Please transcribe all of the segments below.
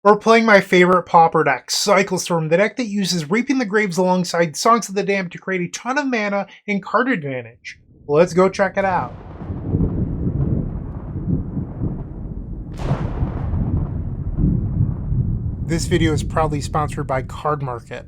We're playing my favorite Pauper deck, Cycle Storm, the deck that uses Reaping the Graves alongside Songs of the Damned to create a ton of mana and card advantage. Let's go check it out. This video is proudly sponsored by Card Market.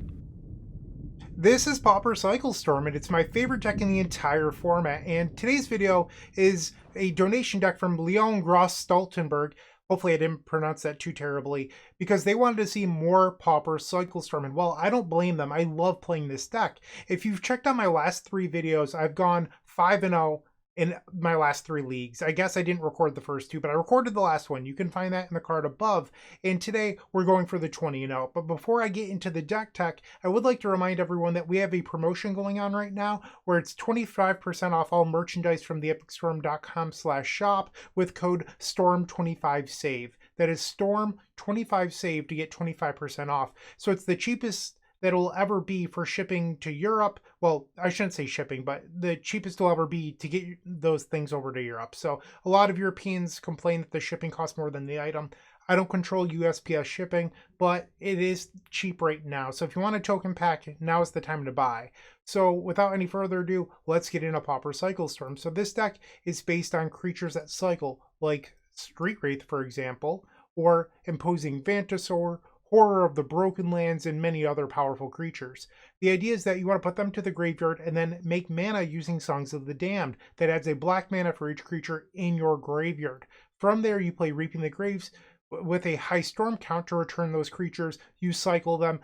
This is Pauper Cycle Storm, and it's my favorite deck in the entire format. And today's video is a donation deck from Leon Gross Stoltenberg. Hopefully I didn't pronounce that too terribly, because they wanted to see more Pauper Cycle Storm. And well, I don't blame them. I love playing this deck. If you've checked out my last three videos, I've gone 5-0 in my last three leagues. I guess I didn't record the first two, but I recorded the last one. You can find that in the card above. And today we're going for the 20-0. But before I get into the deck tech, I would like to remind everyone that we have a promotion going on right now where it's 25% off all merchandise from the epicstorm.com/shop with code STORM25SAVE. That is STORM25SAVE to get 25% off. So it's the cheapest that will ever be for shipping to Europe. Well, I shouldn't say shipping, but the cheapest will ever be to get those things over to Europe. So a lot of Europeans complain that the shipping costs more than the item. I don't control USPS shipping, but it is cheap right now. So if you want a token pack, now is the time to buy. So without any further ado, let's get into Pauper Cycle Storm. So this deck is based on creatures that cycle, like Street Wraith, for example, or Imposing Vantasaur, Horror of the Broken Lands, and many other powerful creatures. The idea is that you want to put them to the graveyard and then make mana using Songs of the Damned. That adds a black mana for each creature in your graveyard. From there, you play Reaping the Graves with a high storm count to return those creatures. You cycle them,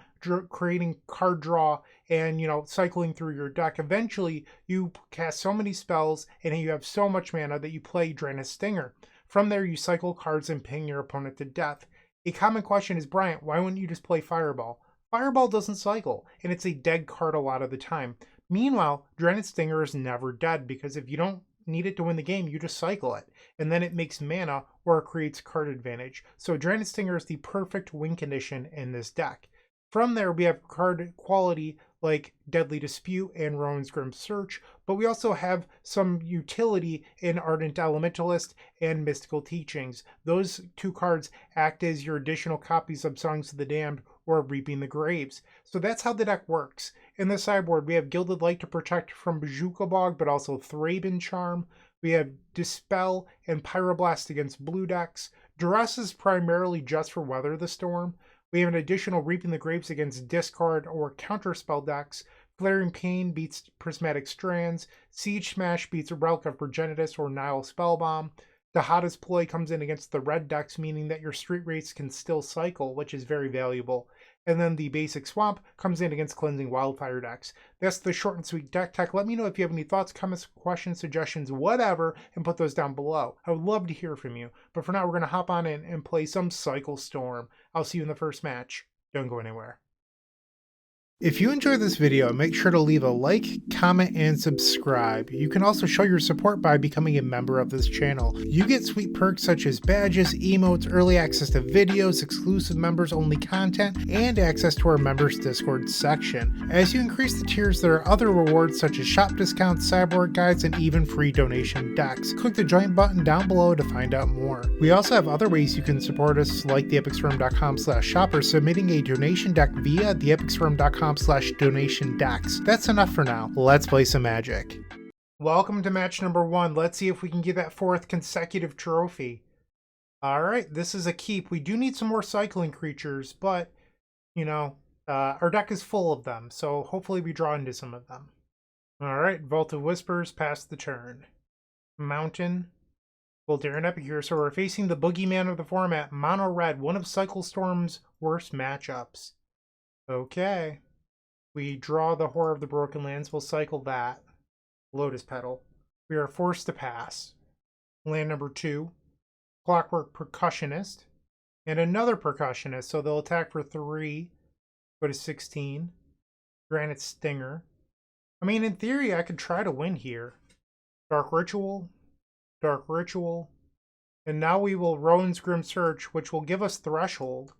creating card draw and, cycling through your deck. Eventually, you cast so many spells and you have so much mana that you play Drannith Stinger. From there, you cycle cards and ping your opponent to death. A common question is, Bryant, why wouldn't you just play Fireball? Fireball doesn't cycle, and it's a dead card a lot of the time. Meanwhile, Drannith Stinger is never dead, because if you don't need it to win the game, you just cycle it, and then it makes mana or it creates card advantage. So Drannith Stinger is the perfect win condition in this deck. From there, we have card quality like Deadly Dispute and Rowan's Grim Search, but we also have some utility in Ardent Elementalist and Mystical Teachings. Those two cards act as your additional copies of Songs of the Damned or Reaping the Graves. So that's how the deck works. In the sideboard, we have Gilded Light to protect from Bojuka Bog, but also Thraben Charm. We have Dispel and Pyroblast against blue decks. Duress is primarily just for Weather the Storm. We have an additional Reaping the Graves against discard or counterspell decks. Flaring Pain beats Prismatic Strands. Siege Smash beats Relic of Progenitus or Nile Spellbomb. Dihada's Ploy comes in against the red decks, meaning that your Street Wraiths can still cycle, which is very valuable. And then the basic Swamp comes in against Cleansing Wildfire decks. That's the short and sweet deck tech. Let me know if you have any thoughts, comments, questions, suggestions, whatever, and put those down below. I would love to hear from you. But for now, we're going to hop on in and play some Cycle Storm. I'll see you in the first match. Don't go anywhere. If you enjoyed this video, make sure to leave a like, comment, and subscribe. You can also show your support by becoming a member of this channel. You get sweet perks such as badges, emotes, early access to videos, exclusive members-only content, and access to our members Discord section. As you increase the tiers, there are other rewards such as shop discounts, sideboard guides, and even free donation decks. Click the join button down below to find out more. We also have other ways you can support us, like the epicstorm.com/shop or submitting a donation deck via the epicstorm.com/donation decks. That's enough for now. Let's play some Magic. Welcome to match number 1. Let's see if we can get that 4th consecutive trophy. Alright, this is a keep. We do need some more cycling creatures, but, our deck is full of them, so hopefully we draw into some of them. Alright, Vault of Whispers, pass the turn. Mountain. Voldaren Epicure, so we're facing the boogeyman of the format, Mono Red, one of Cycle Storm's worst matchups. Okay. We draw the Horror of the Broken Lands. We'll cycle that. Lotus Petal. We are forced to pass. Land number 2. Clockwork Percussionist. And another Percussionist. So they'll attack for 3. Go to 16. Drannith Stinger. I mean, in theory, I could try to win here. Dark Ritual. Dark Ritual. And now we will Rowan's Grim Search, which will give us Threshold.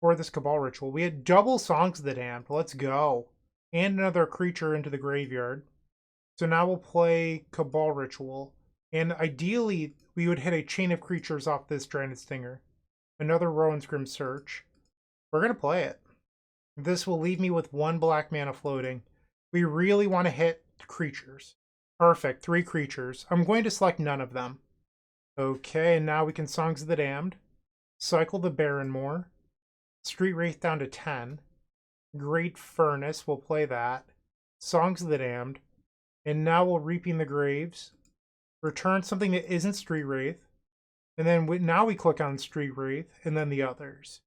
For this Cabal Ritual. We had double Songs of the Damned. Let's go. And another creature into the graveyard. So now we'll play Cabal Ritual. And ideally, we would hit a chain of creatures off this Drannith Stinger. Another Rowan's Grim Search. We're going to play it. This will leave me with 1 black mana floating. We really want to hit creatures. Perfect, 3 creatures. I'm going to select none of them. Okay, and now we can Songs of the Damned. Cycle the Barrenmoor. Street Wraith down to 10. Great Furnace, we'll play that. Songs of the Damned. And now we'll Reaping the Graves. Return something that isn't Street Wraith. And then now we click on Street Wraith, and then the others.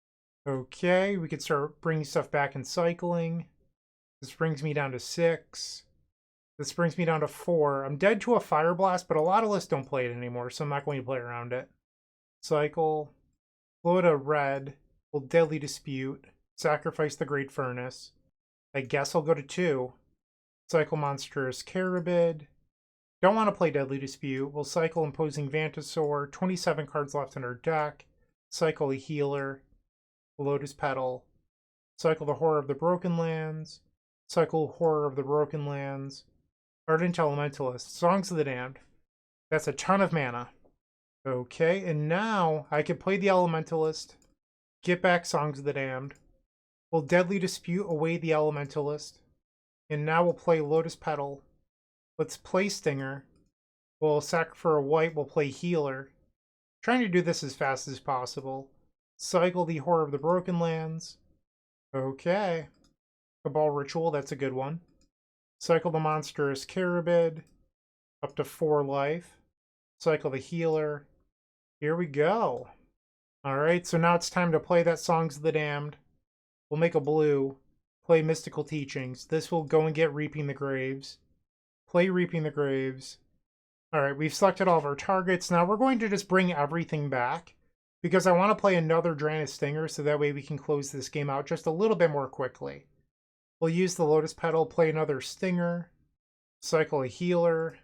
Okay, we can start bringing stuff back and cycling. This brings me down to 6. This brings me down to 4. I'm dead to a Fire Blast, but a lot of lists don't play it anymore, so I'm not going to play around it. Cycle. Blow to red. We'll Deadly Dispute. Sacrifice the Great Furnace. I guess I'll go to 2. Cycle Monstrous Carabid. Don't want to play Deadly Dispute. We'll cycle Imposing Vantasaur. 27 cards left in our deck. Cycle a Healer. Lotus Petal. Cycle the Horror of the Broken Lands. Cycle Horror of the Broken Lands. Ardent Elementalist. Songs of the Damned. That's a ton of mana. Okay, and now I can play the Elementalist. Get back Songs of the Damned. We'll Deadly Dispute away the Elementalist. And now we'll play Lotus Petal. Let's play Stinger. We'll sack for a white. We'll play Healer. Trying to do this as fast as possible. Cycle the Horror of the Broken Lands. Okay. Cabal Ritual, that's a good one. Cycle the Monstrous Carabid. Up to 4 life. Cycle the Healer. Here we go. Alright, so now it's time to play that Songs of the Damned. We'll make a blue. Play Mystical Teachings. This will go and get Reaping the Graves. Play Reaping the Graves. Alright, we've selected all of our targets. Now we're going to just bring everything back, because I want to play another Drannith Stinger, so that way we can close this game out just a little bit more quickly. We'll use the Lotus Petal, play another Stinger, cycle a Healer.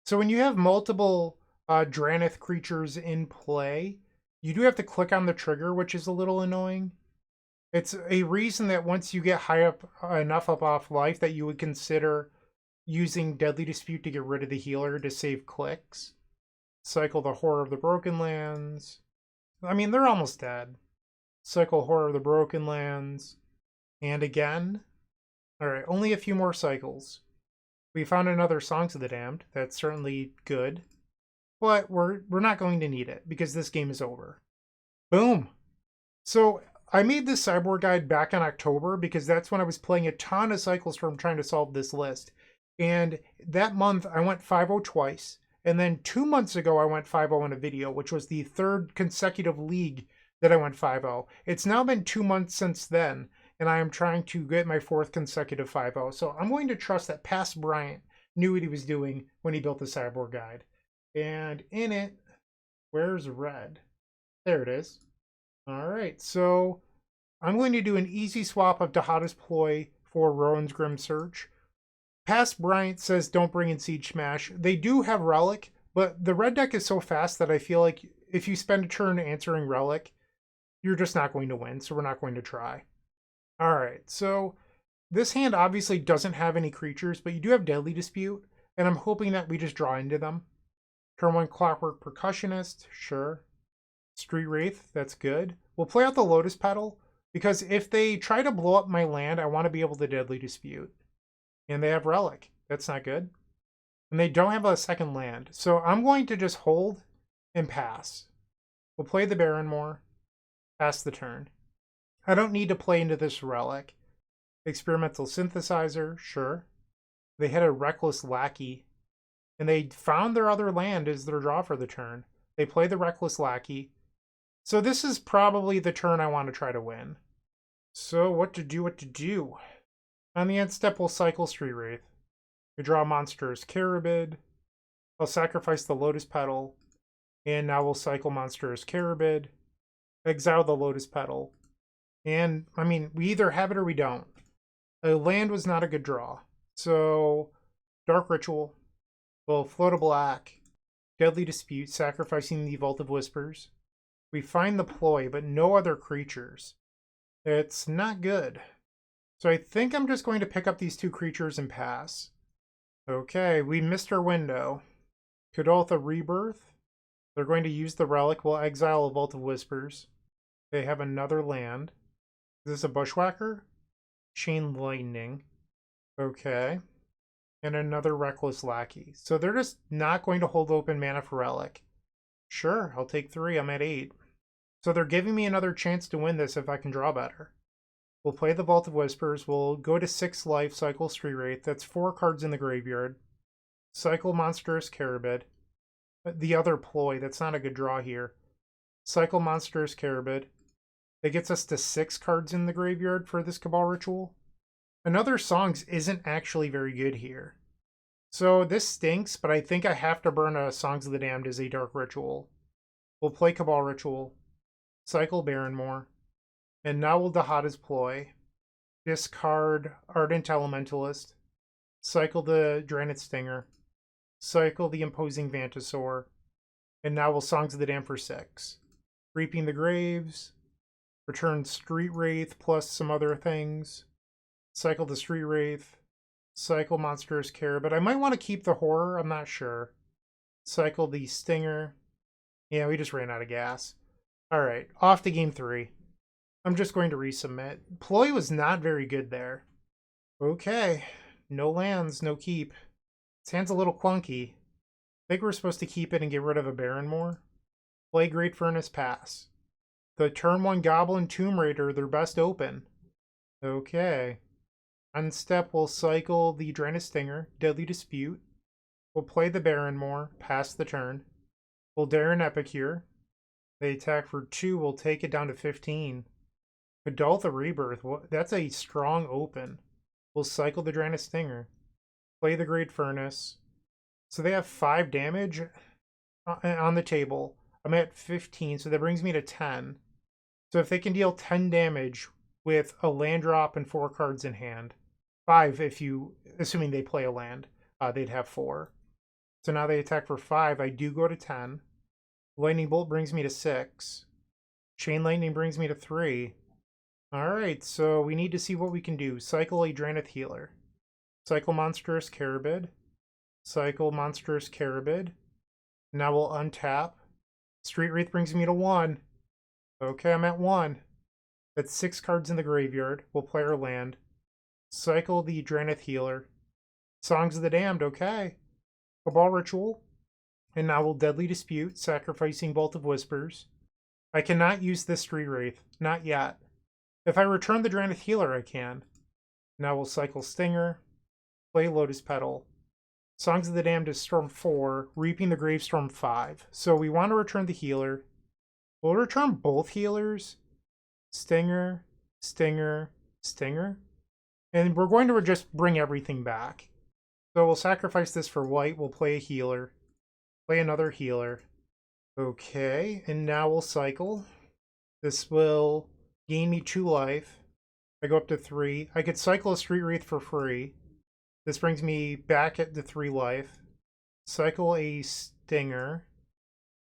So when you have multiple Drannith creatures in play, you do have to click on the trigger, which is a little annoying. It's a reason that once you get high up enough up off life that you would consider using Deadly Dispute to get rid of the healer to save clicks. Cycle the Horror of the Broken Lands. I mean, they're almost dead. Cycle Horror of the Broken Lands. And again. Alright, only a few more cycles. We found another Songs of the Damned. That's certainly good. But we're not going to need it, because this game is over. Boom! So, I made this sideboard guide back in October, because that's when I was playing a ton of cycles from trying to solve this list. And that month, I went 5-0 twice. And then 2 months ago, I went 5-0 in a video, which was the 3rd consecutive league that I went 5-0. It's now been 2 months since then, and I am trying to get my 4th consecutive 5-0. So I'm going to trust that past Bryant knew what he was doing when he built the sideboard guide. And in it, where's red? There it is. All right, so I'm going to do an easy swap of Dihada's Ploy for Rowan's Grim Search. Past Bryant says don't bring in Siege Smash. They do have Relic, but the red deck is so fast that I feel like if you spend a turn answering Relic, you're just not going to win, so we're not going to try. Alright, so this hand obviously doesn't have any creatures, but you do have Deadly Dispute, and I'm hoping that we just draw into them. Turn 1 Clockwork Percussionist, sure. Street Wraith, that's good. We'll play out the Lotus Petal, because if they try to blow up my land, I want to be able to Deadly Dispute. And they have Relic. That's not good. And they don't have a second land. So I'm going to just hold and pass. We'll play the Barrenmoor. Pass the turn. I don't need to play into this Relic. Experimental Synthesizer, sure. They had a Reckless Lackey. And they found their other land as their draw for the turn. They play the Reckless Lackey. So this is probably the turn I want to try to win. So what to do? On the end step, we'll cycle Street Wraith. We draw Monstrous Carabid. I'll sacrifice the Lotus Petal. And now we'll cycle Monstrous Carabid. Exile the Lotus Petal. And, I mean, we either have it or we don't. A land was not a good draw. So, Dark Ritual. We'll float a black. Deadly Dispute, sacrificing the Vault of Whispers. We find the Ploy, but no other creatures. It's not good. So I think I'm just going to pick up these 2 creatures and pass. Okay, we missed our window. Kuldotha Rebirth. They're going to use the Relic. We'll exile a Vault of Whispers. They have another land. Is this a Bushwhacker? Chain Lightning. Okay. And another Reckless Lackey. So they're just not going to hold open mana for Relic. Sure, I'll take 3. I'm at 8. So they're giving me another chance to win this if I can draw better. We'll play the Vault of Whispers. We'll go to 6 life, cycle Street Wraith. That's 4 cards in the graveyard. Cycle Monstrous Carabid. The other Ploy. That's not a good draw here. Cycle Monstrous Carabid. That gets us to 6 cards in the graveyard for this Cabal Ritual. Another Songs isn't actually very good here. So this stinks, but I think I have to burn a Songs of the Damned as a Dark Ritual. We'll play Cabal Ritual. Cycle Barrenmoor. And now we'll Dihada's Ploy. Discard Ardent Elementalist. Cycle the Drannith Stinger. Cycle the Imposing Vantasaur. And now we'll Songs of the Damned for 6. Reaping the Graves. Return Street Wraith plus some other things. Cycle the Street Wraith. Cycle Monstrous Carabid. I might want to keep the Horror, I'm not sure. Cycle the Stinger. Yeah, we just ran out of gas. Alright, off to game 3. I'm just going to resubmit. Ploy was not very good there. Okay, no lands, no keep. This hand's a little clunky. I think we're supposed to keep it and get rid of a Barrenmoor. Play Great Furnace, pass. The turn 1 Goblin Tomb Raider, their best open. Okay. On step, we'll cycle the Drannith Stinger, Deadly Dispute. We'll play the Barrenmoor, pass the turn. We'll dare an Epicure. They attack for 2, we'll take it down to 15. Kuldotha Rebirth, that's a strong open. We'll cycle the Drannith Stinger. Play the Great Furnace. So they have 5 damage on the table. I'm at 15, so that brings me to 10. So if they can deal 10 damage with a land drop and 4 cards in hand, 5 if you, assuming they play a land, they'd have 4. So now they attack for 5. I do go to 10. Lightning Bolt brings me to 6. Chain Lightning brings me to 3. Alright, so we need to see what we can do. Cycle a Drannith Healer. Cycle Monstrous Carabid. Cycle Monstrous Carabid. Now we'll untap. Street Wraith brings me to 1. Okay, I'm at 1. That's 6 cards in the graveyard. We'll play our land. Cycle the Drannith Healer. Songs of the Damned, okay. Cabal Ritual. And now we'll Deadly Dispute, sacrificing Vault of Whispers. I cannot use this Street Wraith. Not yet. If I return the Drannith Healer, I can. Now we'll cycle Stinger. Play Lotus Petal. Songs of the Damned is Storm 4. Reaping the Gravestorm 5. So we want to return the Healer. We'll return both healers. Stinger, Stinger, Stinger. And we're going to just bring everything back. So we'll sacrifice this for white. We'll play a healer. Play another healer. Okay, and now we'll cycle. This will gain me 2 life. I go up to 3. I could cycle a Street Wraith for free. This brings me back at the 3 life. Cycle a Stinger.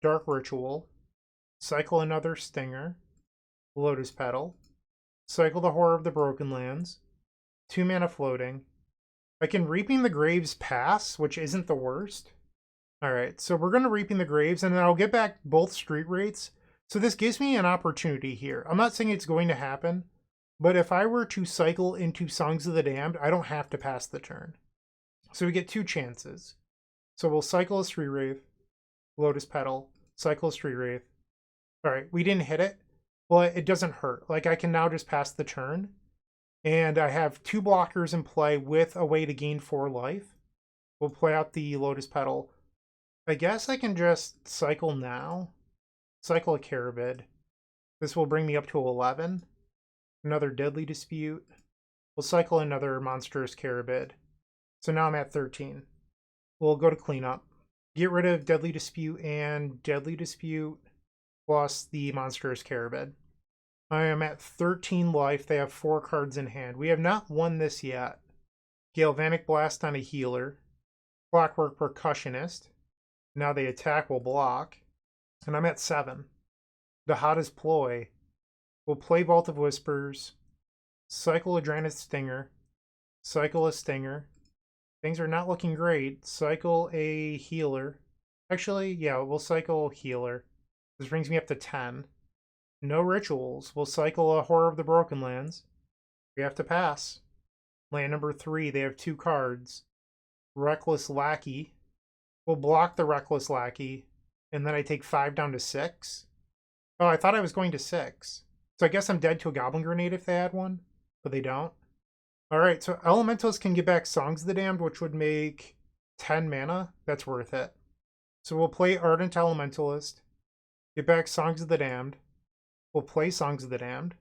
Dark Ritual. Cycle another Stinger. Lotus Petal. Cycle the Horror of the Broken Lands. 2 mana floating. I can Reaping the Graves pass, which isn't the worst. Alright, so we're going to Reaping the Graves, and then I'll get back both Street Wraiths. So this gives me an opportunity here. I'm not saying it's going to happen, but if I were to cycle into Songs of the Damned, I don't have to pass the turn. So we get 2 chances. So we'll cycle a Street Wraith, Lotus Petal, cycle a Street Wraith. Alright, we didn't hit it, but it doesn't hurt. Like, I can now just pass the turn. And I have 2 blockers in play with a way to gain 4 life. We'll play out the Lotus Petal. I guess I can just cycle now. Cycle a Carabid. This will bring me up to 11. Another Deadly Dispute. We'll cycle another Monstrous Carabid. So now I'm at 13. We'll go to cleanup. Get rid of Deadly Dispute and Deadly Dispute plus the Monstrous Carabid. I am at 13 life. They have 4 cards in hand. We have not won this yet. Galvanic Blast on a healer. Clockwork Percussionist. Now they attack, will block. And I'm at 7. Dihada's Ploy. We'll play Vault of Whispers. Cycle a Drannith Stinger. Cycle a Stinger. Things are not looking great. Cycle a healer. Actually, yeah, we'll cycle healer. This brings me up to 10. No rituals. We'll cycle a Horror of the Broken Lands. We have to pass. Land number 3, they have 2 cards. Reckless Lackey. We'll block the Reckless Lackey, and then I take 5 down to 6. Oh, I thought I was going to 6. So I guess I'm dead to a Goblin Grenade if they had one, but they don't. Alright, so Elementals can get back Songs of the Damned, which would make 10 mana. That's worth it. So we'll play Ardent Elementalist, get back Songs of the Damned. We'll play Songs of the Damned.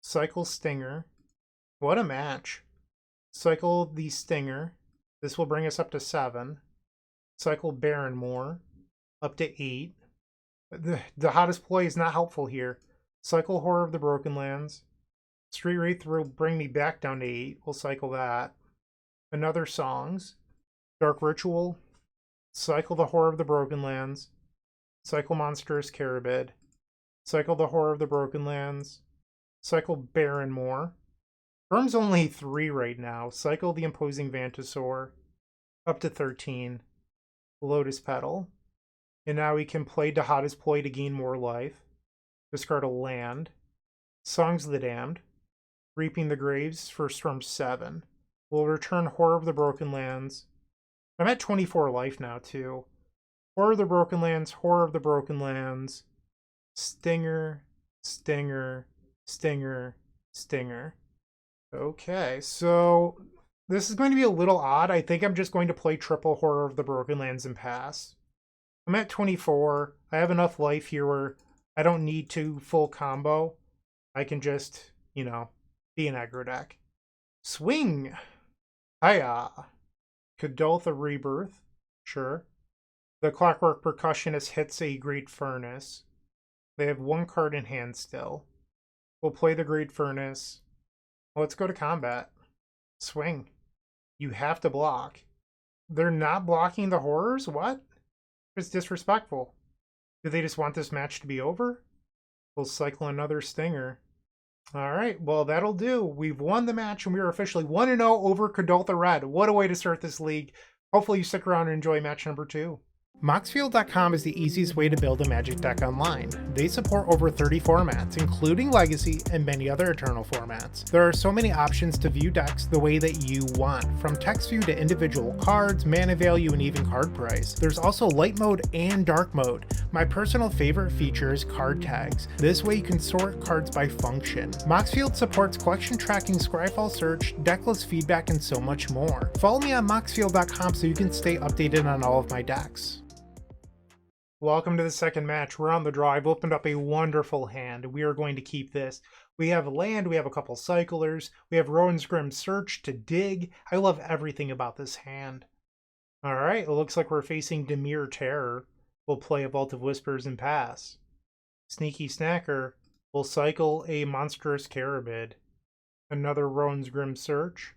Cycle Stinger. What a match. Cycle the Stinger. This will bring us up to 7. Cycle Barrenmoor. Up to 8. The Dihada's Ploy is not helpful here. Cycle Horror of the Broken Lands. Street Wraith will bring me back down to 8. We'll cycle that. Another Songs. Dark Ritual. Cycle the Horror of the Broken Lands. Cycle Monstrous Carabid. Cycle the Horror of the Broken Lands. Cycle Barrenmoor. Firm's only 3 right now. Cycle the Imposing Vantasaur. Up to 13. Lotus Petal. And now we can play Dihada's Ploy to gain more life. Discard a land. Songs of the Damned. Reaping the Graves for Storm 7. We'll return Horror of the Broken Lands. I'm at 24 life now, too. Horror of the Broken Lands, Horror of the Broken Lands. Stinger, Stinger, Stinger, Stinger. Okay, so this is going to be a little odd. I think I'm just going to play triple Horror of the Broken Lands and pass. I'm at 24. I have enough life here where I don't need to full combo. I can just, you know, be an aggro deck. Swing! Hiya! Kuldotha Rebirth. Sure. The Clockwork Percussionist hits a Great Furnace. They have 1 card in hand still. We'll play the Great Furnace. Let's go to combat. Swing. You have to block. They're not blocking the horrors? What? It's disrespectful. Do they just want this match to be over? We'll cycle another Stinger. Alright, well that'll do. We've won the match and we are officially 1-0 over Kuldotha Red. What a way to start this league. Hopefully you stick around and enjoy match number 2. Moxfield.com is the easiest way to build a Magic deck online. They support over 30 formats, including Legacy and many other Eternal formats. There are so many options to view decks the way that you want, from text view to individual cards, mana value, and even card price. There's also light mode and dark mode. My personal favorite feature is card tags. This way you can sort cards by function. Moxfield supports collection tracking, scryfall search, decklist feedback, and so much more. Follow me on Moxfield.com so you can stay updated on all of my decks. Welcome to the second match. We're on the draw. I've opened up a wonderful hand. We are going to keep this. We have land, we have a couple cyclers, we have Rowan's Grim Search to dig. I love everything about this hand. Alright, it looks like we're facing Dimir Terror. We'll play a Vault of Whispers and pass. Sneaky Snacker will cycle a Monstrous Carabid. Another Rowan's Grim Search.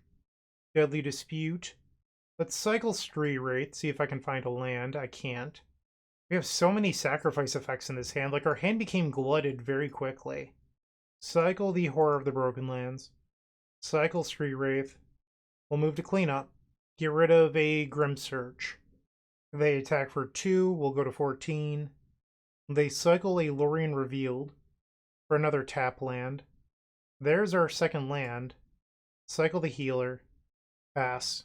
Deadly Dispute. Let's cycle Street Wraith, see if I can find a land. I can't. We have so many sacrifice effects in this hand. Like, our hand became glutted very quickly. Cycle the Horror of the Broken Lands. Cycle Street Wraith. We'll move to cleanup. Get rid of a Grim Search. They attack for 2. We'll go to 14. They cycle a Lorien Revealed for another tap land. There's our second land. Cycle the Healer. Pass.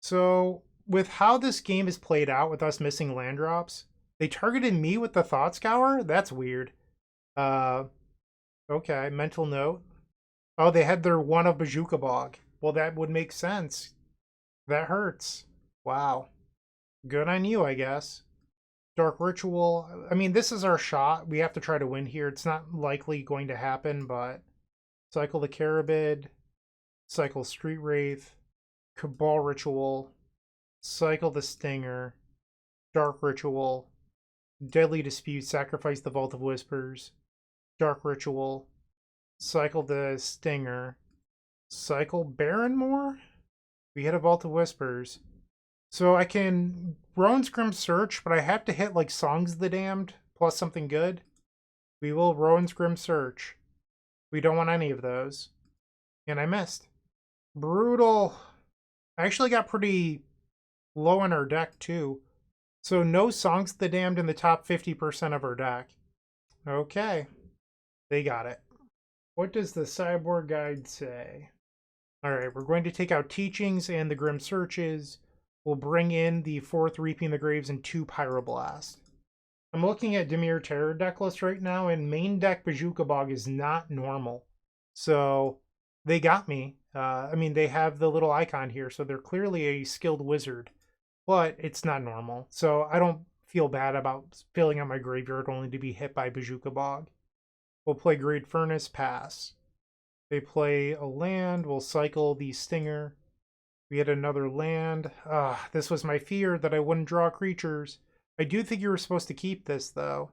So, with how this game is played out with us missing land drops, they targeted me with the Thought Scour? That's weird. Okay, mental note. Oh, they had their one of Bazooka Bog. Well, that would make sense. That hurts. Wow. Good on you, I guess. Dark Ritual. I mean, this is our shot. We have to try to win here. It's not likely going to happen, but cycle the Carabid. Cycle Street Wraith. Cabal Ritual. Cycle the Stinger. Dark Ritual. Deadly Dispute. Sacrifice the Vault of Whispers. Dark Ritual. Cycle the Stinger. Cycle Barrenmoor? We hit a Vault of Whispers. So I can Rowan's Grim Search, but I have to hit like Songs of the Damned plus something good. We will Rowan's Grim Search. We don't want any of those. And I missed. Brutal. I actually got pretty low in our deck too. So no Songs of the Damned in the top 50% of our deck. Okay. They got it. What does the sideboard guide say? Alright, we're going to take out Teachings and the Grim Searches. We'll bring in the 4th Reaping the Graves and 2 Pyroblast. I'm looking at Dimir Terror deck list right now, and main deck Bojuka Bog is not normal. So they got me. I mean, they have the little icon here, so they're clearly a skilled wizard, but it's not normal. So I don't feel bad about filling out my graveyard only to be hit by Bojuka Bog. We'll play Great Furnace, pass. They play a land, we'll cycle the Stinger. We had another land. This was my fear, that I wouldn't draw creatures. I do think you were supposed to keep this, though.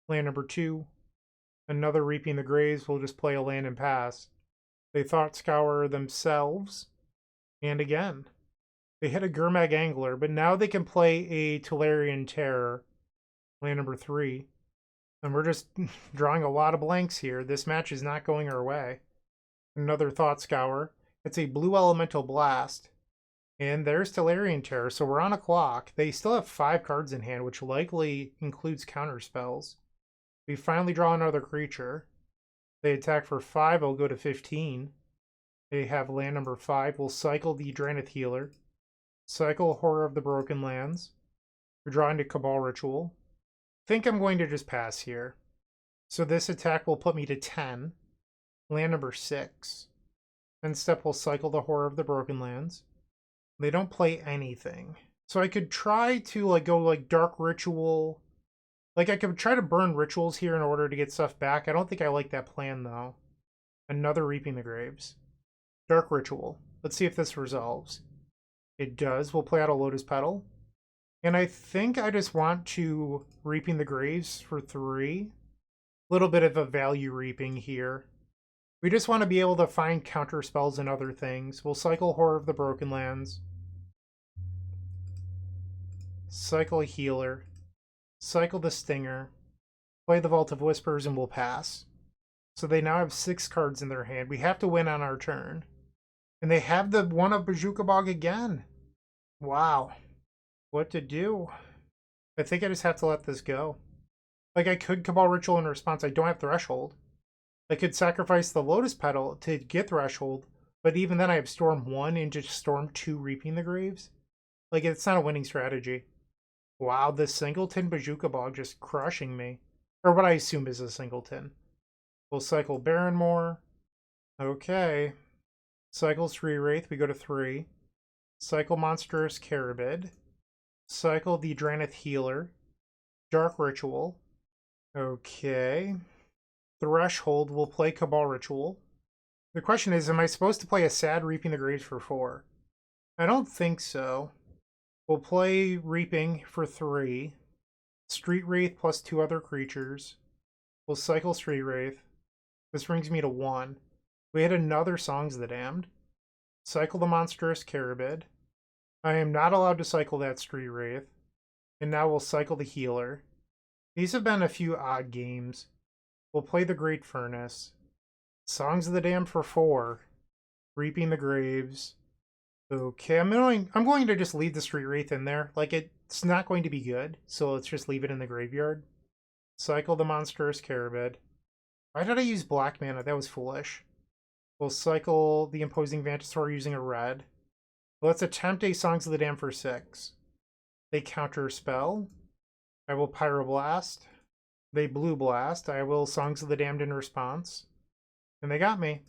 Land number 2. Another Reaping the Graves. We'll just play a land and pass. They Thought Scour themselves. And again, they hit a Gurmag Angler, but now they can play a Tolarian Terror. Land number 3. And we're just drawing a lot of blanks here. This match is not going our way. Another Thought Scour. It's a blue elemental blast. And there's Tolarian Terror, so we're on a clock. They still have 5 cards in hand, which likely includes counter spells. We finally draw another creature. They attack for 5, I'll go to 15. They have land number 5. We'll cycle the Drannith Healer. Cycle Horror of the Broken Lands. We're drawing to Cabal Ritual. I think I'm going to just pass here. So this attack will put me to 10. Land number 6. Then step will cycle the Horror of the Broken Lands. They don't play anything. So I could try to go Dark Ritual. I could try to burn rituals here in order to get stuff back. I don't think I like that plan, though. Another Reaping the Graves. Dark Ritual. Let's see if this resolves. It does. We'll play out a Lotus Petal. And I think I just want to Reaping the Graves for 3. A little bit of a value reaping here. We just want to be able to find counter spells and other things. We'll cycle Horror of the Broken Lands. Cycle a Healer. Cycle the Stinger. Play the Vault of Whispers, and we'll pass. So they now have 6 cards in their hand. We have to win on our turn. And they have the one of Bojuka Bog again. Wow. What to do? I think I just have to let this go. I could Cabal Ritual in response. I don't have Threshold. I could sacrifice the Lotus Petal to get Threshold, but even then I have Storm 1 and just Storm 2 Reaping the Graves. It's not a winning strategy. Wow, this Singleton Bojuka Bog just crushing me. Or what I assume is a Singleton. We'll cycle Barrenmore. Okay. Cycle 3 Wraith, we go to 3. Cycle Monstrous Carabid. Cycle the Drannith Healer. Dark Ritual. Okay. Threshold, will play Cabal Ritual. The question is, am I supposed to play a sad Reaping the Graves for 4? I don't think so. We'll play Reaping for 3. Street Wraith plus 2 other creatures. We'll cycle Street Wraith. This brings me to 1. We had another Songs of the Damned. Cycle the Monstrous Carabid. I am not allowed to cycle that Street Wraith. And now we'll cycle the Healer. These have been a few odd games. We'll play the Great Furnace. Songs of the Damned for 4. Reaping the Graves. Okay, I'm going to just leave the Street Wraith in there. It's not going to be good, so let's just leave it in the graveyard. Cycle the Monstrous Carabid. Why did I use black mana? That was foolish. We'll cycle the Imposing Vantasaur using a red. Let's attempt a Songs of the Damned for 6. They counter spell. I will Pyroblast. They Blue Blast. I will Songs of the Damned in response. And they got me.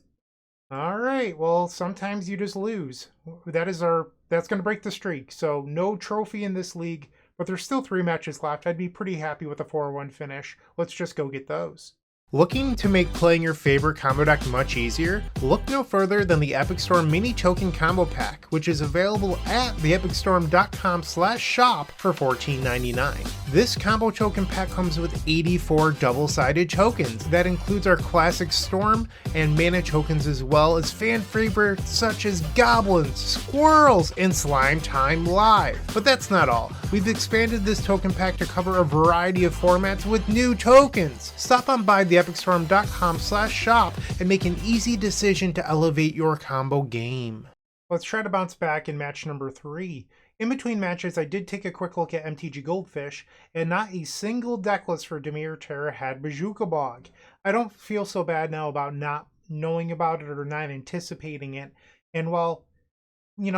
Alright, well, sometimes you just lose. That's going to break the streak. So no trophy in this league, but there's still 3 matches left. I'd be pretty happy with a 4-1 finish. Let's just go get those. Looking to make playing your favorite combo deck much easier? Look no further than the Epic Storm Mini Token Combo Pack, which is available at theepicstorm.com/shop for $14.99. This combo token pack comes with 84 double-sided tokens. That includes our classic Storm and mana tokens, as well as fan favorites such as Goblins, Squirrels, and Slime Time Live. But that's not all. We've expanded this token pack to cover a variety of formats with new tokens. Stop on by theepicstorm.com/shop and make an easy decision to elevate your combo game. Let's try to bounce back in match number 3. In between matches, I did take a quick look at MTG Goldfish, and not a single deck list for Dimir Terra had Bazooka Bog. I don't feel so bad now about not knowing about it or not anticipating it. And while,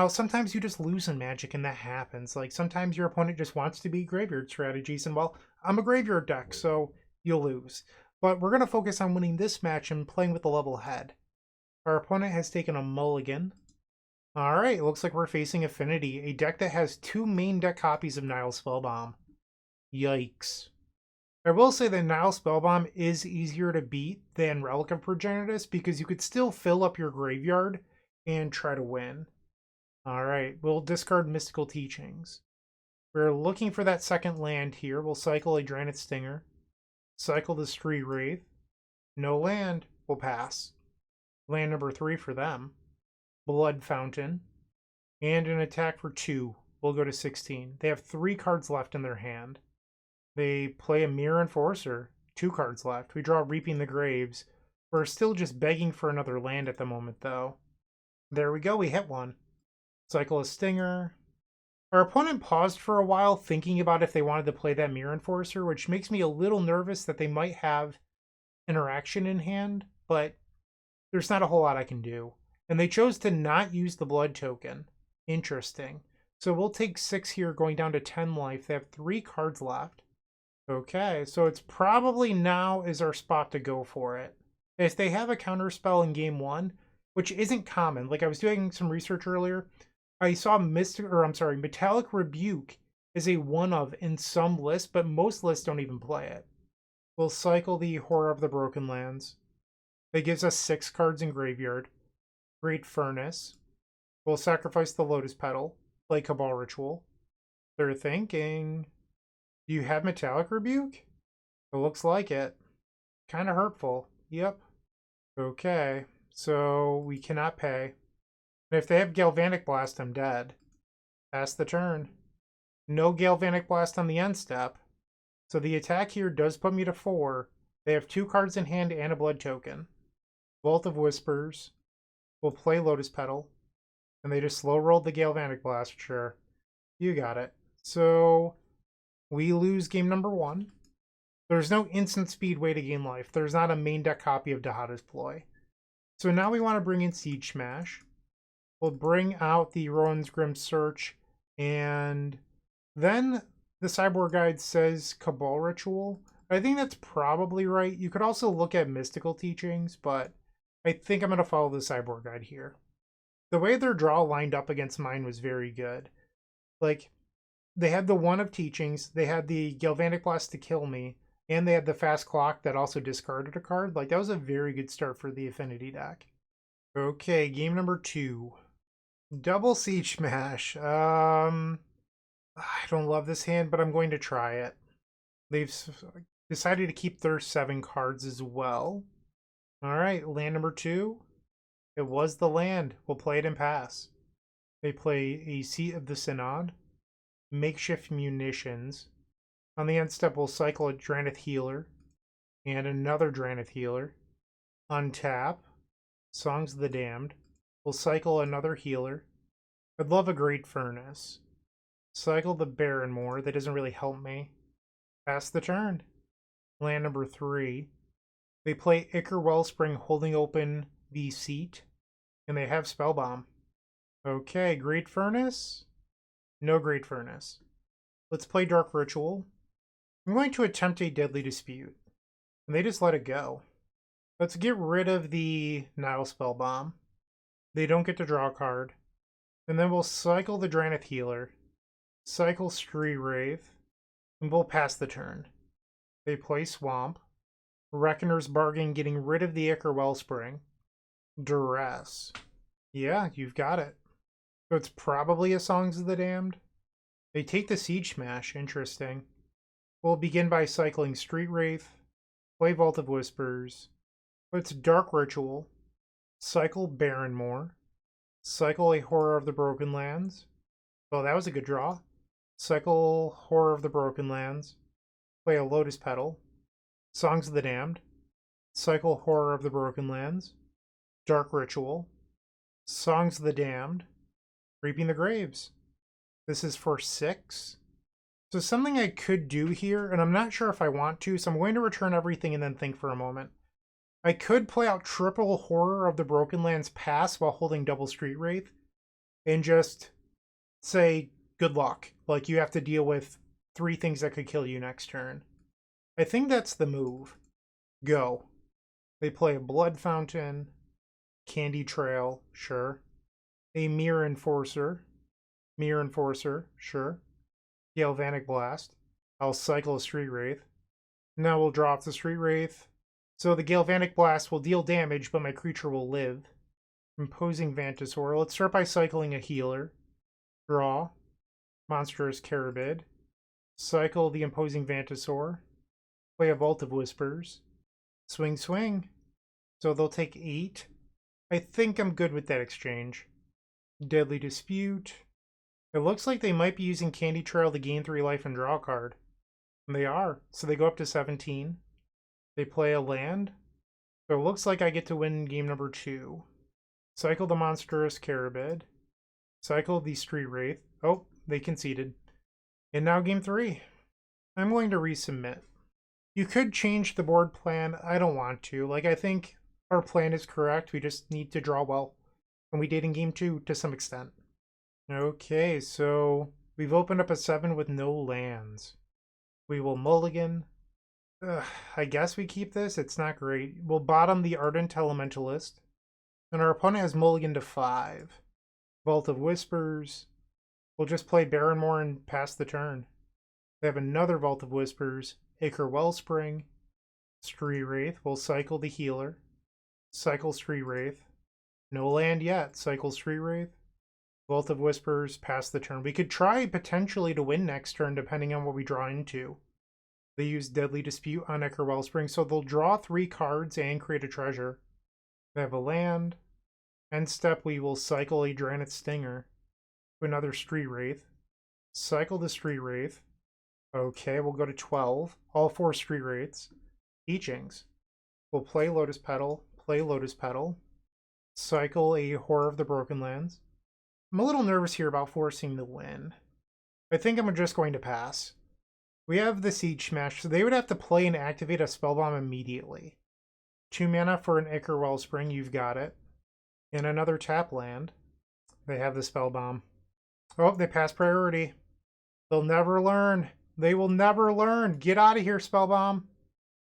sometimes you just lose in Magic and that happens. Like, sometimes your opponent just wants to beat graveyard strategies, and well, I'm a graveyard deck, so you'll lose. But we're going to focus on winning this match and playing with a level head. Our opponent has taken a mulligan. Alright, looks like we're facing Affinity, a deck that has 2 main deck copies of Nile Spellbomb. Yikes. I will say that Nile Spellbomb is easier to beat than Relic of Progenitus because you could still fill up your graveyard and try to win. Alright, we'll discard Mystical Teachings. We're looking for that second land here. We'll cycle a Drannith Stinger. Cycle the Street Wraith. No land. We'll pass. Land number 3 for them. Blood Fountain, and an attack for 2. We'll go to 16. They have 3 cards left in their hand. They play a Mirror Enforcer, 2 cards left. We draw Reaping the Graves. We're still just begging for another land at the moment, though. There we go, we hit one. Cycle a Stinger. Our opponent paused for a while, thinking about if they wanted to play that Mirror Enforcer, which makes me a little nervous that they might have interaction in hand, but there's not a whole lot I can do. And they chose to not use the blood token. Interesting. So we'll take 6 here, going down to 10 life. They have 3 cards left. Okay, so it's probably now is our spot to go for it. If they have a counter spell in game 1, which isn't common, like I was doing some research earlier, I saw Metallic Rebuke is a one of in some lists, but most lists don't even play it. We'll cycle the Horror of the Broken Lands. That gives us 6 cards in graveyard. Great Furnace. We'll sacrifice the Lotus Petal, play Cabal Ritual. They're thinking, do you have Metallic Rebuke? It looks like it. Kind of hurtful. Yep. Okay, so we cannot pay. And if they have Galvanic Blast, I'm dead. Pass the turn. No Galvanic Blast on the end step. So the attack here does put me to 4. They have 2 cards in hand and a blood token. Vault of Whispers. We'll play Lotus Petal. And they just slow rolled the Galvanic Blast, sure. You got it. So we lose game number 1. There's no instant speed way to gain life. There's not a main deck copy of Dihada's Ploy. So now we want to bring in Siege Smash. We'll bring out the Rowan's Grim Search. And then the sideboard guide says Cabal Ritual. I think that's probably right. You could also look at Mystical Teachings, but I think I'm going to follow the sideboard guide here. The way their draw lined up against mine was very good. Like, they had the one of Teachings, they had the Galvanic Blast to kill me, and they had the Fast Clock that also discarded a card. Like, that was a very good start for the Affinity deck. Okay, game number 2. Double Siege Smash. I don't love this hand, but I'm going to try it. They've decided to keep their 7 cards as well. Alright, land number 2. It was the land. We'll play it and pass. They play a Seat of the Synod. Makeshift Munitions. On the end step, we'll cycle a Drannith Healer. And another Drannith Healer. Untap. Songs of the Damned. We'll cycle another Healer. I'd love a Great Furnace. Cycle the Barrenmoor. That doesn't really help me. Pass the turn. Land number 3. They play Ichor Wellspring, holding open the seat. And they have Spellbomb. Okay, Great Furnace. No Great Furnace. Let's play Dark Ritual. I'm going to attempt a Deadly Dispute. And they just let it go. Let's get rid of the Nile Spellbomb. They don't get to draw a card. And then we'll cycle the Drannith Healer. Cycle Street Wraith. And we'll pass the turn. They play Swamp. Reckoner's Bargain, getting rid of the Ichor Wellspring. Duress. Yeah, you've got it. So it's probably a Songs of the Damned. They take the Siege Smash. Interesting. We'll begin by cycling Street Wraith. Play Vault of Whispers. It's Dark Ritual. Cycle Barrenmoor. Cycle a Horror of the Broken Lands. Well, that was a good draw. Cycle Horror of the Broken Lands. Play a Lotus Petal. Songs of the Damned. Cycle Horror of the Broken Lands. Dark Ritual. Songs of the Damned. Reaping the Graves. This is for 6. So something I could do here, and I'm not sure if I want to, so I'm going to return everything and then think for a moment. I could play out triple Horror of the Broken Lands pass while holding double Street Wraith and just say good luck. Like, you have to deal with 3 things that could kill you next turn. I think that's the move. Go. They play a Blood Fountain, Candy Trail, sure. A Mirror Enforcer, sure. Galvanic Blast. I'll cycle a Street Wraith. Now we'll draw off the Street Wraith. So the Galvanic Blast will deal damage, but my creature will live. Imposing Vantasaur. Let's start by cycling a healer. Draw. Monstrous Carabid. Cycle the Imposing Vantasaur. Play a Vault of Whispers. Swing, swing. So they'll take 8. I think I'm good with that exchange. Deadly Dispute. It looks like they might be using Candy Trail to gain 3 life and draw a card. And they are. So they go up to 17. They play a land. So it looks like I get to win game number 2. Cycle the Monstrous Carabid. Cycle the Street Wraith. Oh, they conceded. And now game 3. I'm going to resubmit. You could change the board plan. I don't want to. Like, I think our plan is correct. We just need to draw well. And we did in game 2 to some extent. Okay, so we've opened up a 7 with no lands. We will mulligan. I guess we keep this. It's not great. We'll bottom the Ardent Elementalist. And our opponent has mulligan to 5. Vault of Whispers. We'll just play Barrenmore and pass the turn. They have another Vault of Whispers. Ichor Wellspring. Street Wraith. We'll cycle the healer. Cycle Street Wraith. No land yet. Cycle Street Wraith. Vault of Whispers. Pass the turn. We could try potentially to win next turn depending on what we draw into. They use Deadly Dispute on Ichor Wellspring, so they'll draw 3 cards and create a treasure. They have a land. End step, we will cycle a Drannith Stinger to another Street Wraith. Cycle the Street Wraith. Okay, we'll go to 12. All 4 Street Wraiths. Teachings. We'll play Lotus Petal. Play Lotus Petal. Cycle a Horror of the Broken Lands. I'm a little nervous here about forcing the win. I think I'm just going to pass. We have the Siege Smash, so they would have to play and activate a Spellbomb immediately. 2 mana for an Ichor Wellspring, you've got it. And another tap land. They have the Spellbomb. Oh, they pass priority. They'll never learn. They will never learn. Get out of here, Spellbomb.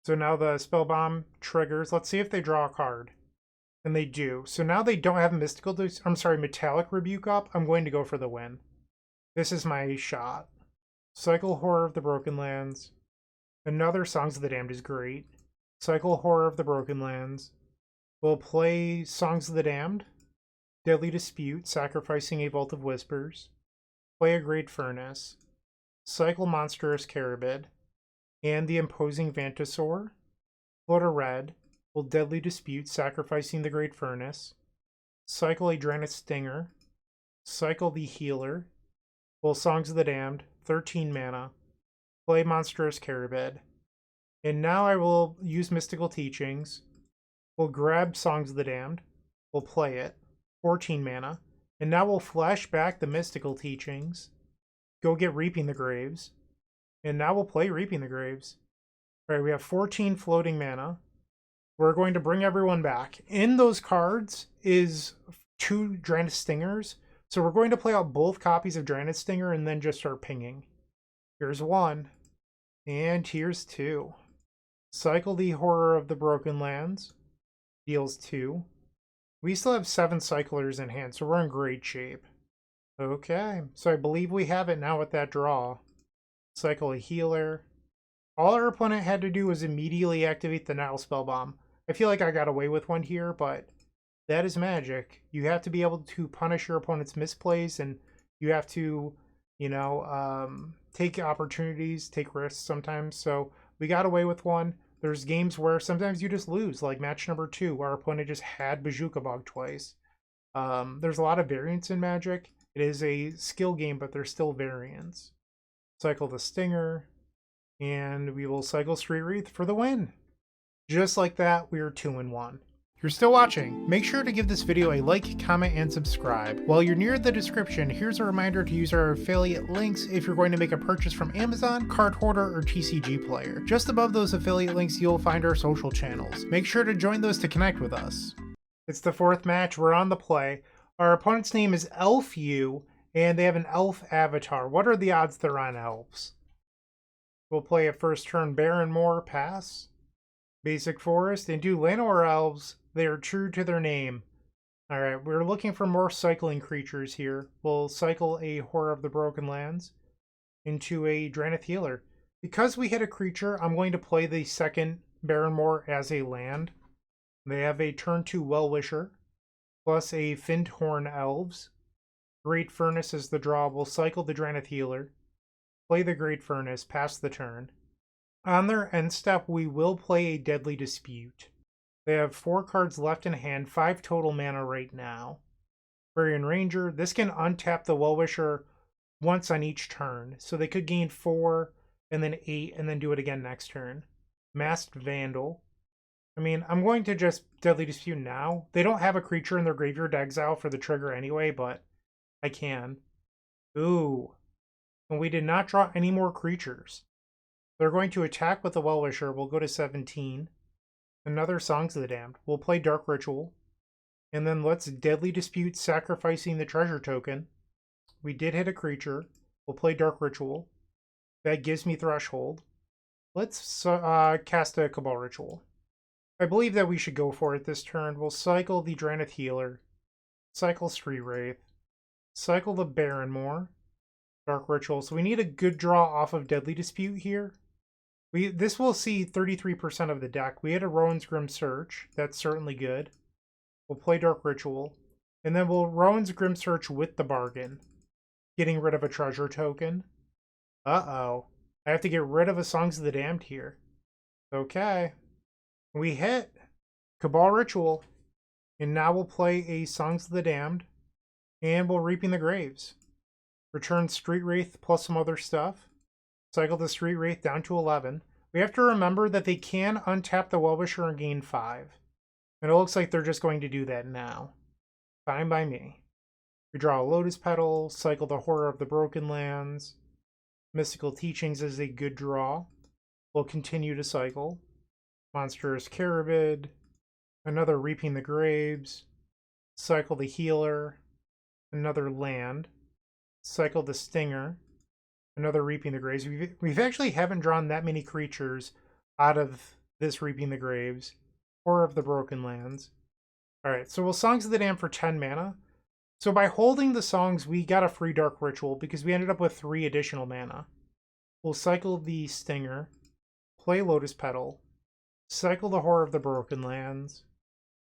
So now the Spellbomb triggers. Let's see if they draw a card. And they do. So now they don't have Metallic Rebuke up. I'm going to go for the win. This is my shot. Cycle Horror of the Broken Lands. Another Songs of the Damned is great. Cycle Horror of the Broken Lands. We'll play Songs of the Damned. Deadly Dispute, sacrificing a Vault of Whispers. Play a Great Furnace. Cycle Monstrous Carabid. And the Imposing Vantasaur. Put a red. We'll Deadly Dispute, sacrificing the Great Furnace. Cycle a Drannith Stinger. Cycle the Healer. We'll Songs of the Damned. 13 mana. Play Monstrous Carabid. And now I will use Mystical Teachings. We'll grab Songs of the Damned. We'll play it. 14 mana. And now we'll flash back the Mystical Teachings. Go get Reaping the Graves. And now we'll play Reaping the Graves. Alright, we have 14 floating mana. We're going to bring everyone back. In those cards is 2 Drannith Stingers. So we're going to play out both copies of Drannith Stinger and then just start pinging. Here's 1. And here's 2. Cycle the Horror of the Broken Lands. Deals 2. We still have 7 cyclers in hand, so we're in great shape. Okay, so I believe we have it now with that draw. Cycle a healer. All our opponent had to do was immediately activate the Nile Spellbomb. I feel like I got away with one here, but that is Magic. You have to be able to punish your opponent's misplays, and you have to, take opportunities, take risks sometimes. So we got away with one. There's games where sometimes you just lose, like match number 2, where our opponent just had Bazooka Bog twice. There's a lot of variance in Magic. It is a skill game, but there's still variance. Cycle the Stinger, and we will cycle Street Wraith for the win. Just like that, we are 2-1. you're still watching, make sure to give this video a like, comment, and subscribe. While you're near the description, here's a reminder to use our affiliate links if you're going to make a purchase from Amazon, Card Hoarder, or TCG Player. Just above those affiliate links, you'll find our social channels. Make sure to join those to connect with us. It's the fourth match, we're on the play. Our opponent's name is ElfU, and they have an elf avatar. What are the odds they're on elves? We'll play a first turn Barrenmoor, pass. Basic Forest, and do Llanowar Elves. They are true to their name. Alright, we're looking for more cycling creatures here. We'll cycle a Horror of the Broken Lands into a Drannith Healer. Because we hit a creature, I'm going to play the second Barrenmoor as a land. They have a turn 2 Well-Wisher, plus a Findhorn Elves. Great Furnace is the draw. We'll cycle the Drannith Healer, play the Great Furnace, pass the turn. On their end step, we will play a Deadly Dispute. They have 4 cards left in hand, 5 total mana right now. Barbarian Ranger, this can untap the Well-Wisher once on each turn. So they could gain 4, and then 8, and then do it again next turn. Masked Vandal. I mean, I'm going to just Deadly Dispute now. They don't have a creature in their graveyard to exile for the trigger anyway, but I can. Ooh. And we did not draw any more creatures. They're going to attack with the Well-Wisher. We'll go to 17. Another Songs of the Damned. We'll play Dark Ritual. And then let's Deadly Dispute, sacrificing the treasure token. We did hit a creature. We'll play Dark Ritual. That gives me Threshold. Let's cast a Cabal Ritual. I believe that we should go for it this turn. We'll cycle the Drannith Healer. Cycle Street Wraith. Cycle the Barrenmoor. Dark Ritual. So we need a good draw off of Deadly Dispute here. This will see 33% of the deck. We had a Rowan's Grim Search. That's certainly good. We'll play Dark Ritual. And then we'll Rowan's Grim Search with the bargain. Getting rid of a treasure token. Uh-oh. I have to get rid of a Songs of the Damned here. Okay. We hit Cabal Ritual. And now we'll play a Songs of the Damned. And we'll Reaping the Graves. Return Street Wraith plus some other stuff. Cycle the Street Wraith down to 11. We have to remember that they can untap the Well-Wisher and gain 5. And it looks like they're just going to do that now. Fine by me. We draw a Lotus Petal, cycle the Horror of the Broken Lands. Mystical Teachings is a good draw. We'll continue to cycle. Monstrous Carabid. Another Reaping the Graves. Cycle the Healer. Another land. Cycle the Stinger. Another Reaping the Graves. We've actually haven't drawn that many creatures out of this Reaping the Graves. Horror of the Broken Lands. Alright, so we'll Songs of the Damned for 10 mana. So by holding the songs, we got a free Dark Ritual because we ended up with 3 additional mana. We'll cycle the Stinger. Play Lotus Petal. Cycle the Horror of the Broken Lands.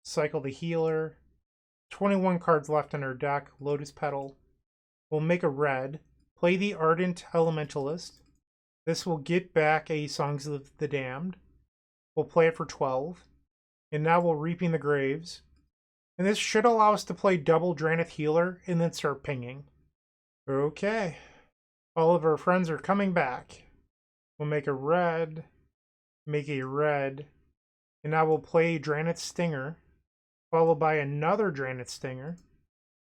Cycle the Healer. 21 cards left in our deck. Lotus Petal. We'll make a red. Play the Ardent Elementalist. This will get back a Songs of the Damned. We'll play it for 12. And now we'll Reaping the Graves. And this should allow us to play double Drannith Healer and then start pinging. Okay. All of our friends are coming back. We'll make a red. Make a red. And now we'll play Drannith Stinger. Followed by another Drannith Stinger.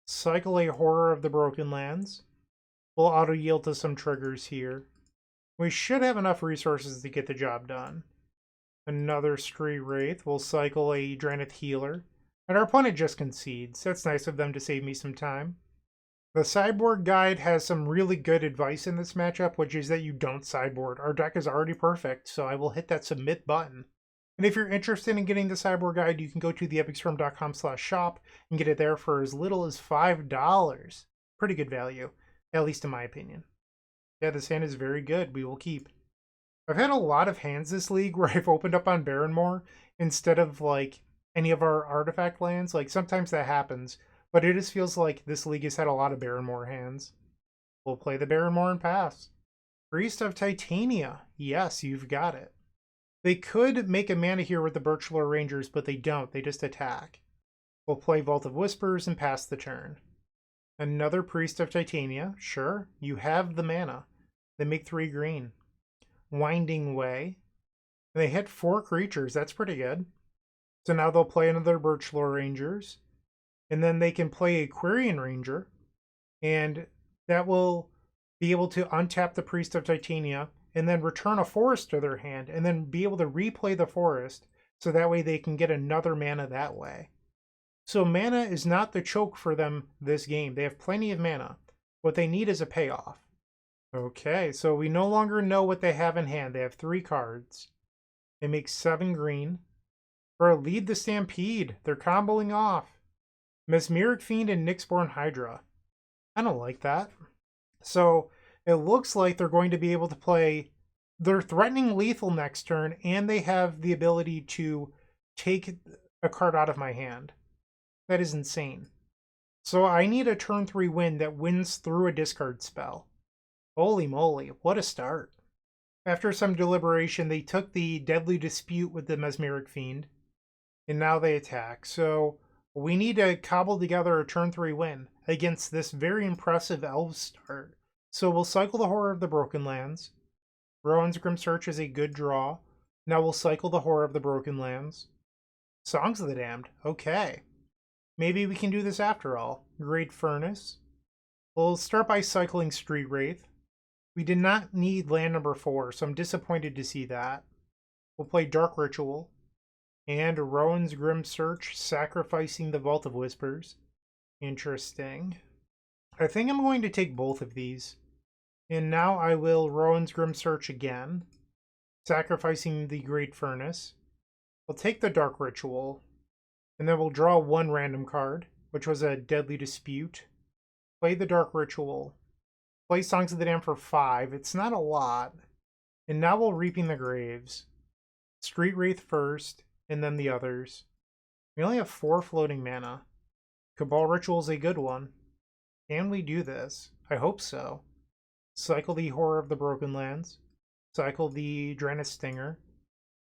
Cycle a Horror of the Broken Lands. We'll auto-yield to some triggers here. We should have enough resources to get the job done. Another Street Wraith. We'll cycle a Drannith Healer. And our opponent just concedes. That's nice of them to save me some time. The sideboard guide has some really good advice in this matchup, which is that you don't sideboard. Our deck is already perfect, so I will hit that submit button. And if you're interested in getting the sideboard guide, you can go to theepicstorm.com/shop and get it there for as little as $5. Pretty good value. At least in my opinion. Yeah, this hand is very good. We will keep. I've had a lot of hands this league where I've opened up on Barrenmoor instead of like any of our artifact lands. Like sometimes that happens, but it just feels like this league has had a lot of Barrenmoor hands. We'll play the Barrenmoor and pass. Priest of Titania. Yes, you've got it. They could make a mana here with the Birchlore Rangers, but they don't. They just attack. We'll play Vault of Whispers and pass the turn. Another Priest of Titania. Sure, you have the mana. They make 3 green. Winding Way. They hit 4 creatures. That's pretty good. So now they'll play another Birchlore Rangers, and then they can play a Quirion Ranger, and that will be able to untap the Priest of Titania and then return a forest to their hand and then be able to replay the forest so that way they can get another mana that way. So mana is not the choke for them this game. They have plenty of mana. What they need is a payoff. Okay, so we no longer know what they have in hand. They have 3 cards. They make 7 green. For Lead the Stampede, they're comboing off Mesmeric Fiend and Nyxborn Hydra. I don't like that. So it looks like they're going to be able to play. They're threatening lethal next turn, and they have the ability to take a card out of my hand. That is insane. So I need a turn 3 win that wins through a discard spell. Holy moly, what a start. After some deliberation, they took the Deadly Dispute with the Mesmeric Fiend, and now they attack. So we need to cobble together a turn 3 win against this very impressive Elves start. So we'll cycle the Horror of the Broken Lands. Rowan's Grim Search is a good draw. Now we'll cycle the Horror of the Broken Lands. Songs of the Damned. Okay. Maybe we can do this after all. Great Furnace. We'll start by cycling Street Wraith. We did not need land number 4, so I'm disappointed to see that. We'll play Dark Ritual. And Rowan's Grim Search, sacrificing the Vault of Whispers. Interesting. I think I'm going to take both of these. And now I will Rowan's Grim Search again, sacrificing the Great Furnace. We'll take the Dark Ritual, and then we'll draw 1 random card, which was a Deadly Dispute. Play the Dark Ritual. Play Songs of the Damned for 5. It's not a lot. And now we'll Reaping the Graves. Street Wraith first, and then the others. We only have 4 floating mana. Cabal Ritual is a good one. Can we do this? I hope so. Cycle the Horror of the Broken Lands. Cycle the Drannith Stinger.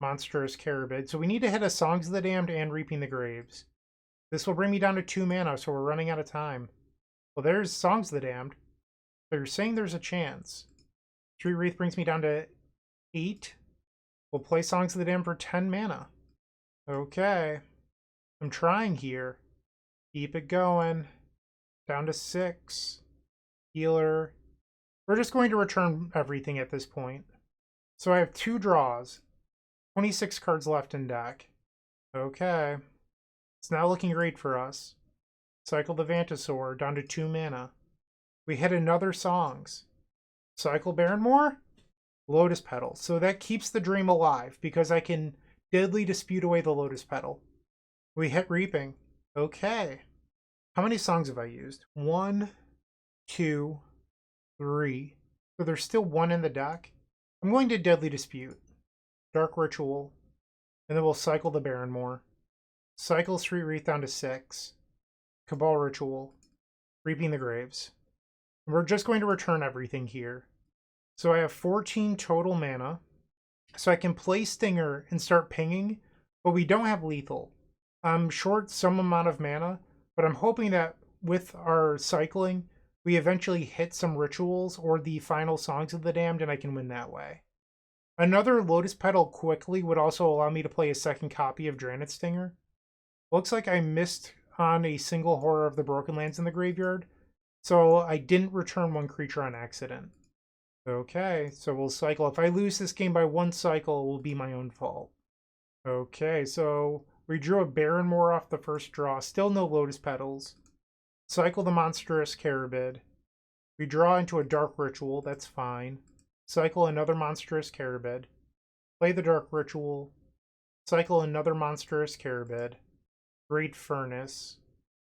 Monstrous Carabid. So we need to hit a Songs of the Damned and Reaping the Graves. This will bring me down to 2 mana, so we're running out of time. Well, there's Songs of the Damned. They're saying there's a chance. Street Wraith brings me down to 8. We'll play Songs of the Damned for 10 mana. Okay. I'm trying here. Keep it going. Down to 6. Healer. We're just going to return everything at this point. So I have 2 draws. 26 cards left in deck. Okay. It's now looking great for us. Cycle the Vantasaur down to 2 mana. We hit another Songs. Cycle Barrenmoor? Lotus Petal. So that keeps the dream alive because I can Deadly Dispute away the Lotus Petal. We hit Reaping. Okay. How many songs have I used? 1, 2, 3. So there's still 1 in the deck. I'm going to Deadly Dispute. Dark Ritual. And then we'll cycle the Barrenmoor. Cycle Street Wraith down to 6. Cabal Ritual. Reaping the Graves. And we're just going to return everything here. So I have 14 total mana. So I can play Stinger and start pinging, but we don't have lethal. I'm short some amount of mana, but I'm hoping that with our cycling, we eventually hit some rituals or the final Songs of the Damned and I can win that way. Another Lotus Petal quickly would also allow me to play a second copy of Drannith Stinger. Looks like I missed on a single Horror of the Broken Lands in the graveyard, so I didn't return 1 creature on accident. Okay, so we'll cycle. If I lose this game by 1 cycle, it will be my own fault. Okay, so we drew a Barrenmoor off the first draw. Still no Lotus Petals. Cycle the Monstrous Carabid. We draw into a Dark Ritual. That's fine. Cycle another Monstrous Carabid. Play the Dark Ritual. Cycle another Monstrous Carabid. Great Furnace.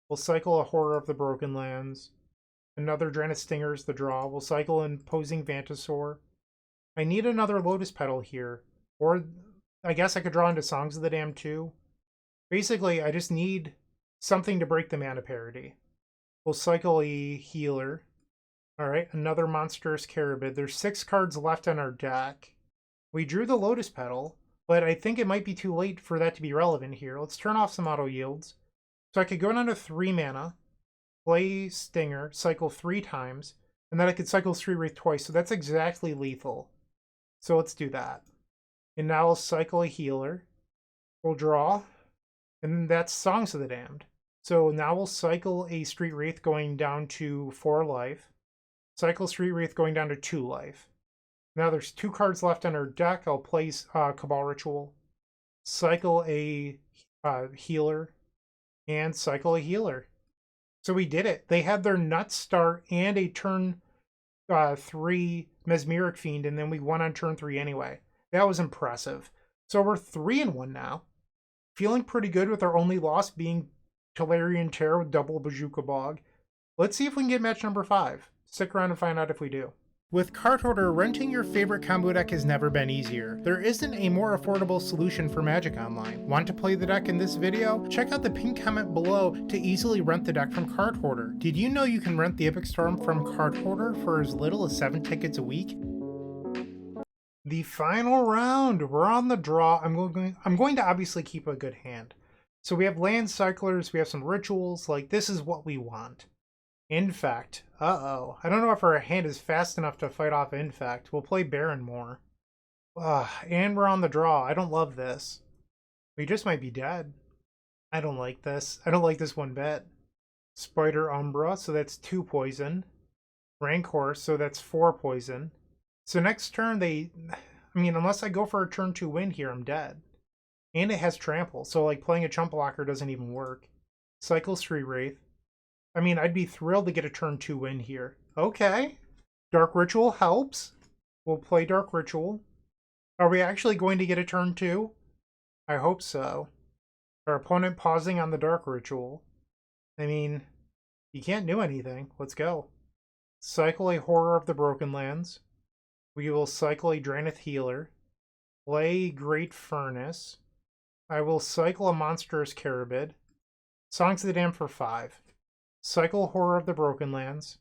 We'll cycle a Horror of the Broken Lands. Another Drannith Stinger is the draw. We'll cycle an Imposing Vantasaur. I need another Lotus Petal here. Or I guess I could draw into Songs of the Damned too. Basically, I just need something to break the mana parity. We'll cycle a Healer. Alright, another Monstrous Carabid. There's 6 cards left on our deck. We drew the Lotus Petal, but I think it might be too late for that to be relevant here. Let's turn off some auto yields. So I could go down to 3 mana. Play Stinger, cycle 3 times, and then I could cycle Street Wraith twice, so that's exactly lethal. So let's do that. And now I'll cycle a Healer. We'll draw. And that's Songs of the Damned. So now we'll cycle a Street Wraith going down to 4 life. Cycle Street Wraith going down to 2 life. Now there's 2 cards left in our deck. I'll place Cabal Ritual. Cycle a healer. And cycle a healer. So we did it. They had their nuts start and a turn 3 Mesmeric Fiend, and then we won on turn 3 anyway. That was impressive. So we're 3-1 now. Feeling pretty good with our only loss being Tolarian Terror with double Bazooka Bog. Let's see if we can get match number 5. Stick around and find out if we do. With Card Hoarder, renting your favorite combo deck has never been easier. There isn't a more affordable solution for Magic Online. Want to play the deck in this video? Check out the pinned comment below to easily rent the deck from Card Hoarder. Did you know you can rent the Epic Storm from Card Hoarder for as little as 7 tickets a week? The final round, we're on the draw. I'm going to obviously keep a good hand. So we have land cyclers, we have some rituals, like this is what we want. Infect. Uh-oh. I don't know if our hand is fast enough to fight off Infect. We'll play Baron more. And we're on the draw. I don't love this. We just might be dead. I don't like this. I don't like this one bit. Spider Umbra, so that's 2 poison. Rancor, so that's 4 poison. So next turn unless I go for a turn 2 win here, I'm dead. And it has trample, so like playing a chump blocker doesn't even work. Cycle Street Wraith. I'd be thrilled to get a turn 2 win here. Okay. Dark Ritual helps. We'll play Dark Ritual. Are we actually going to get a turn 2? I hope so. Our opponent pausing on the Dark Ritual. You can't do anything. Let's go. Cycle a Horror of the Broken Lands. We will cycle a Drannith Healer. Play Great Furnace. I will cycle a Monstrous Carabid. Songs of the Damned for 5. Cycle Horror of the Broken Lands.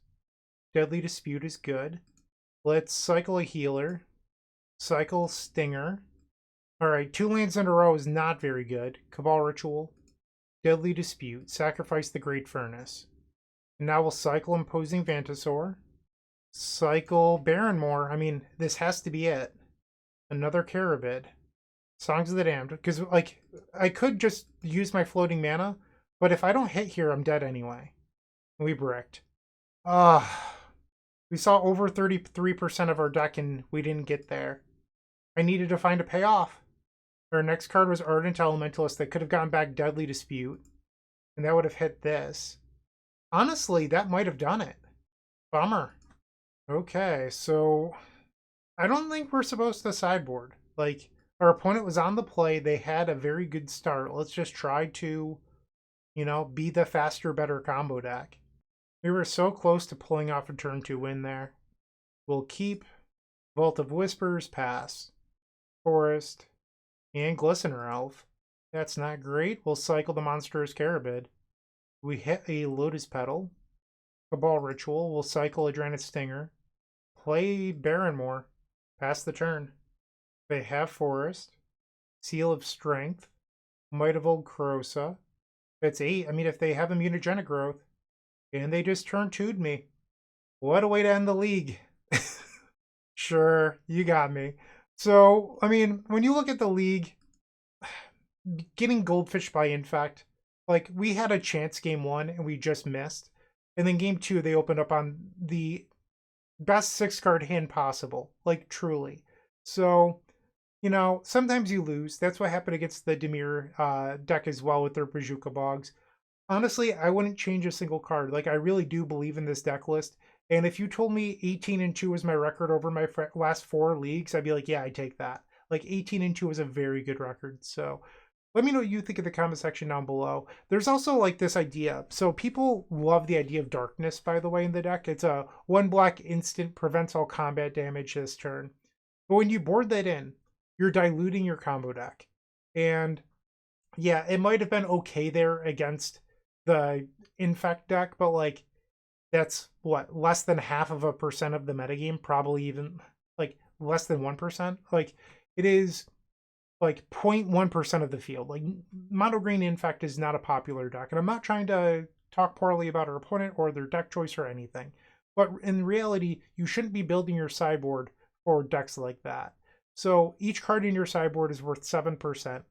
Deadly Dispute is good. Let's cycle a healer. Cycle Stinger. Alright, 2 lands in a row is not very good. Cabal Ritual. Deadly Dispute. Sacrifice the Great Furnace. And now we'll cycle Imposing Vantasaur. Cycle Barrenmore. This has to be it. Another Carabid. Songs of the Damned. Because, I could just use my floating mana, but if I don't hit here, I'm dead anyway. We bricked. We saw over 33% of our deck and we didn't get there. I needed to find a payoff. Our next card was Ardent Elementalist that could have gotten back Deadly Dispute. And that would have hit this. Honestly, that might have done it. Bummer. Okay, so I don't think we're supposed to sideboard. Our opponent was on the play. They had a very good start. Let's just try to, be the faster, better combo deck. We were so close to pulling off a turn 2 win there. We'll keep Vault of Whispers, pass. Forest, and Glistener Elf. That's not great. We'll cycle the Monstrous Carabid. We hit a Lotus Petal. Cabal Ritual. We'll cycle a Drannith Stinger. Play Barrenmore. Pass the turn. They have Forest. Seal of Strength. Might of Old Krosa. That's 8. If they have Immunogenic Growth. And they just turn 2'd me. What a way to end the league. Sure, you got me. So, when you look at the league, getting Goldfish by Infect, we had a chance game 1 and we just missed. And then game 2, they opened up on the best 6-card hand possible. Truly. So, sometimes you lose. That's what happened against the Dimir deck as well with their Bazooka Bogs. Honestly, I wouldn't change a single card. I really do believe in this deck list. And if you told me 18-2 was my record over my last 4 leagues, I'd be like, yeah, I take that. 18-2 is a very good record. So let me know what you think in the comment section down below. There's also this idea. So people love the idea of darkness, by the way, in the deck. It's a 1 black instant, prevents all combat damage this turn. But when you board that in, you're diluting your combo deck. And yeah, it might have been okay there against the Infect deck, but that's what, less than 0.5% of the metagame, probably even less than 1%. It is 0.1% of the field. Mono green Infect is not a popular deck, and I'm not trying to talk poorly about our opponent or their deck choice or anything, but in reality, you shouldn't be building your sideboard for decks like that. So each card in your sideboard is worth 7%.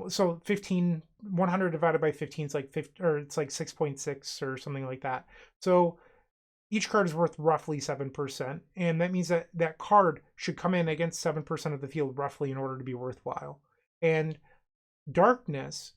so 15, 100 divided by 15 is like 50, or it's like 6.6 or something like that. So each card is worth roughly 7%, and that means that that card should come in against 7% of the field roughly in order to be worthwhile. And darkness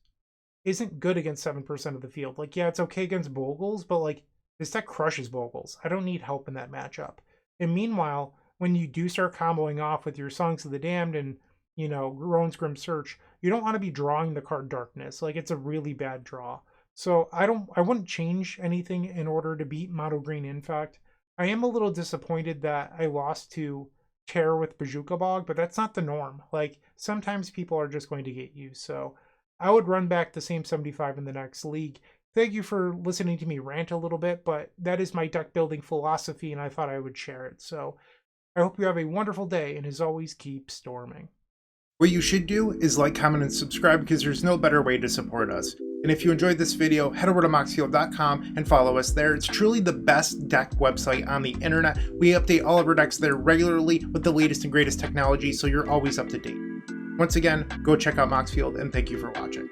isn't good against 7% of the field. Like, yeah, it's okay against Bogles, but like this deck crushes Bogles. I don't need help in that matchup. And meanwhile, when you do start comboing off with your Songs of the Damned and, you know, Rowan's Grim Search, you don't want to be drawing the card Darkness. Like, it's a really bad draw. So I wouldn't change anything in order to beat Mono Green. In fact, I am a little disappointed that I lost to Terror with Bazooka Bog, but that's not the norm. Like, sometimes people are just going to get you. So I would run back the same 75 in the next league. Thank you for listening to me rant a little bit, but that is my deck building philosophy, and I thought I would share it. So I hope you have a wonderful day, and as always, keep storming. What you should do is like, comment, and subscribe, because there's no better way to support us. And if you enjoyed this video, head over to moxfield.com and follow us there. It's truly the best deck website on the internet. We update all of our decks there regularly with the latest and greatest technology, so you're always up to date. Once again, go check out Moxfield, and thank you for watching.